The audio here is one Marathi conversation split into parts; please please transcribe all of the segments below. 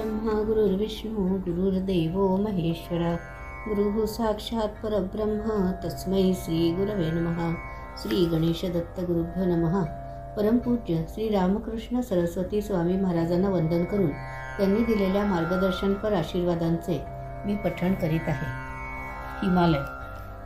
गुरुर्ब्रह्मा गुरुर्विष्णू गुरुर्देवो महेश्वरा गुरुः साक्षात् परब्रह्म तस्मै श्री गुरवे नमः. श्री गणेश दत्त गुरुभ्यो नमः. परमपूज्य श्री रामकृष्ण सरस्वती स्वामी महाराजांना वंदन करून त्यांनी दिलेल्या मार्गदर्शनपर आशीर्वादांचे मी पठण करीत आहे. हिमालय.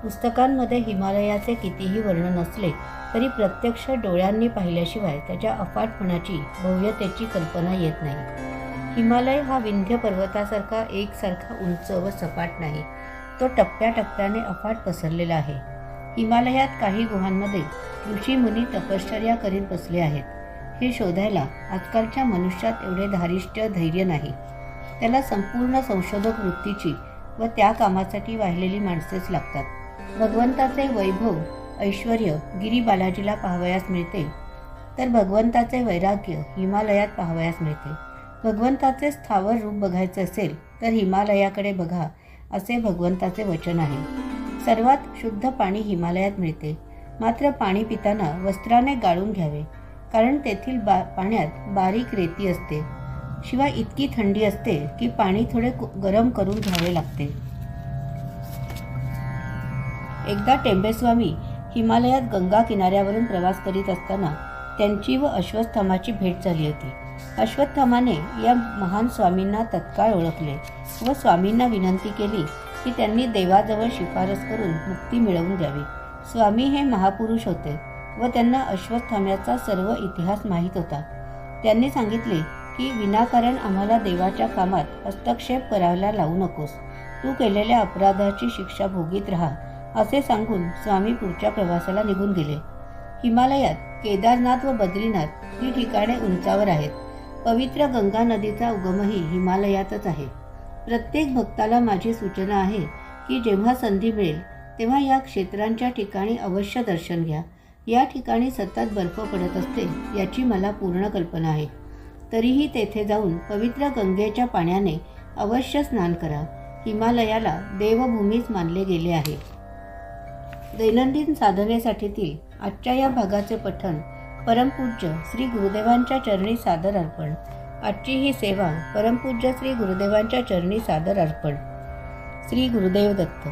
पुस्तकांमध्ये हिमालयाचे कितीही वर्णन असले तरी प्रत्यक्ष डोळ्यांनी पाहिल्याशिवाय त्याच्या अफाटपणाची भव्यतेची कल्पना येत नाही. हिमालय हा विंध्य पर्वतासारखा एकसारखा उंच व सपाट नाही, तो टप्प्याटप्प्याने अफाट पसरलेला आहे. हिमालयात काही गुहांमध्ये ऋषी मुनी तपश्चर्या करीत बसले आहेत. हे शोधायला आजकालच्या मनुष्यात एवढे धारिष्ट्य धैर्य नाही. त्याला संपूर्ण संशोधक वृत्तीची व त्या कामासाठी वाहिलेली माणसेच लागतात. भगवंताचे वैभव ऐश्वर्य गिरी बालाजीला पाहावयास मिळते, तर भगवंताचे वैराग्य हिमालयात पाहावयास मिळते. भगवंताचे स्थावर रूप बघायचे असेल तर हिमालयाकडे बघा, असे भगवंताचे वचन आहे. सर्वात शुद्ध पाणी हिमालयात मिळते, मात्र पाणी पिताना वस्त्राने गाळून घ्यावे, कारण तेथील पाण्यात बारीक रेती असते. शिवाय इतकी थंडी असते की पाणी थोडे गरम करून घ्यावे लागते. एकदा टेंबेस्वामी हिमालयात गंगा किनाऱ्यावरून प्रवास करीत असताना त्यांची व अश्वत्थामाची भेट झाली होती. अश्वत्थामाने या महान स्वामींना तत्काळ ओळखले व स्वामींना विनंती केली की त्यांनी देवाजवळ शिफारस करून मुक्ती मिळवून द्यावी. स्वामी हे महापुरुष होते व त्यांना अश्वत्थाम्याचा सर्व इतिहास माहीत होता. त्यांनी सांगितले की विनाकारण आम्हाला देवाच्या कामात हस्तक्षेप करायला लावू नकोस, तू केलेल्या अपराधाची शिक्षा भोगीत राहा, असे सांगून स्वामी पुढच्या प्रवासाला निघून गेले. हिमालयात केदारनाथ व बद्रीनाथ ही ठिकाणे उंचावर आहेत. पवित्र गंगा नदीचा उगमही हिमालयातच आहे. प्रत्येक भक्ताला माझी सूचना आहे की जेव्हा संधी मिळेल तेव्हा या क्षेत्रांच्या ठिकाणी अवश्य दर्शन घ्या. या ठिकाणी सतत बर्फ पडत असते याची मला पूर्ण कल्पना आहे. तरीही तेथे जाऊन पवित्र गंगेच्या पाण्याने अवश्य स्नान करा. हिमालयाला देवभूमीच मानले गेले आहे. दैनंदिन साधनेसाठीतील आजच्या या भागाचे पठण परमपूज्य श्री गुरुदेवांच्या चरणी सादर अर्पण. आजची ही सेवा परमपूज्य श्री गुरुदेवांच्या चरणी सादर अर्पण. श्री गुरुदेव दत्त.